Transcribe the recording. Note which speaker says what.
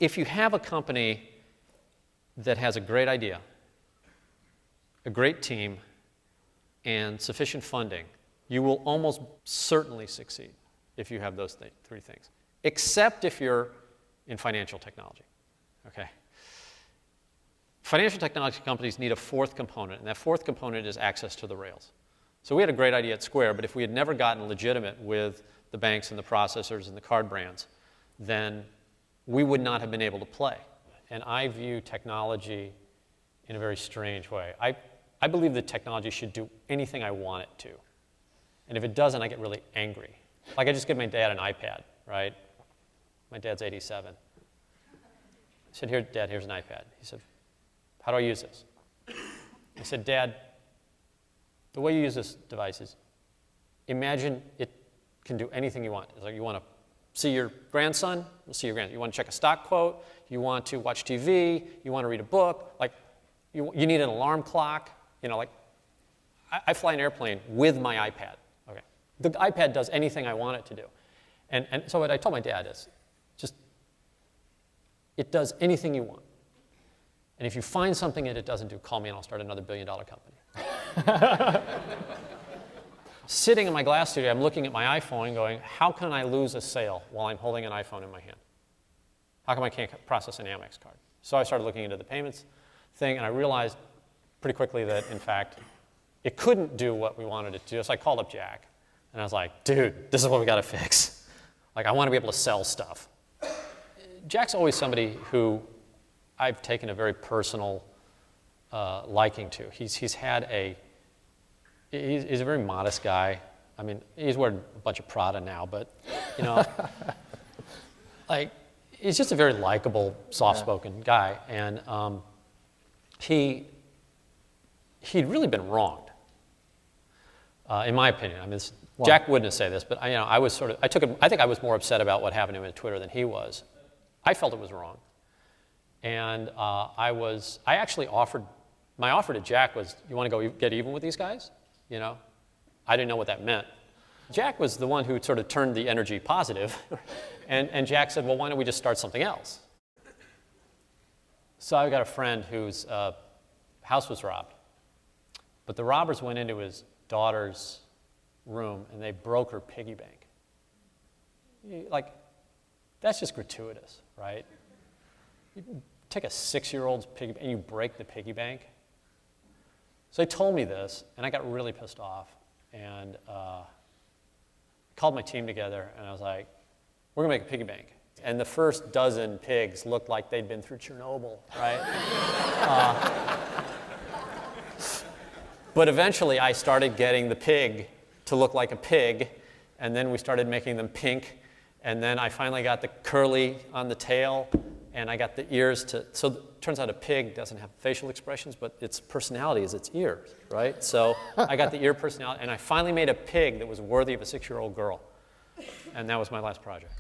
Speaker 1: if you have a company that has a great idea, a great team, and sufficient funding, you will almost certainly succeed if you have those three things, except if you're in financial technology. Okay? Financial technology companies need a fourth component, and that fourth component is access to the rails. So we had a great idea at Square, but if we had never gotten legitimate with the banks and the processors and the card brands, then we would not have been able to play. And I view technology in a very strange way. I believe that technology should do anything I want it to. And if it doesn't, I get really angry. Like I just give my dad an iPad, right? My dad's 87. I said, "Here, Dad, here's an iPad." He said, "How do I use this?" I said, "Dad, the way you use this device is imagine it can do anything you want. It's like you want to see your grandson, we'll see your grandson. You want to check a stock quote, you want to watch TV, you want to read a book, like you need an alarm clock, like I fly an airplane with my iPad. Okay, the iPad does anything I want it to do. And so what I told my dad is just, it does anything you want. And if you find something that it doesn't do, call me and I'll start another billion-dollar company. Sitting in my glass studio, I'm looking at my iPhone and going, how can I lose a sale while I'm holding an iPhone in my hand? How come I can't process an Amex card? So I started looking into the payments thing, and I realized pretty quickly that, in fact, it couldn't do what we wanted it to do. So I called up Jack, and I was like, dude, this is what we got to fix. Like, I want to be able to sell stuff. Jack's always somebody who I've taken a very personal liking to. He's a very modest guy. I mean, he's wearing a bunch of Prada now, but, like, he's just a very likable, soft-spoken guy. And he'd really been wronged, in my opinion. I mean, Jack wouldn't say this, but I think I was more upset about what happened to him at Twitter than he was. I felt it was wrong. And my offer to Jack was, you want to go get even with these guys? I didn't know what that meant. Jack was the one who sort of turned the energy positive, and Jack said, well, why don't we just start something else? So I got a friend whose house was robbed, but the robbers went into his daughter's room and they broke her piggy bank. Like, that's just gratuitous, right? You take a 6-year-old's piggy bank and you break the piggy bank. So they told me this, and I got really pissed off, and called my team together, and I was like, we're going to make a piggy bank. And the first dozen pigs looked like they'd been through Chernobyl, right? But eventually, I started getting the pig to look like a pig, and then we started making them pink, and then I finally got the curly on the tail, and I got the ears to, so it turns out a pig doesn't have facial expressions, but its personality is its ears, right? So I got the ear personality, and I finally made a pig that was worthy of a 6-year-old girl. And that was my last project.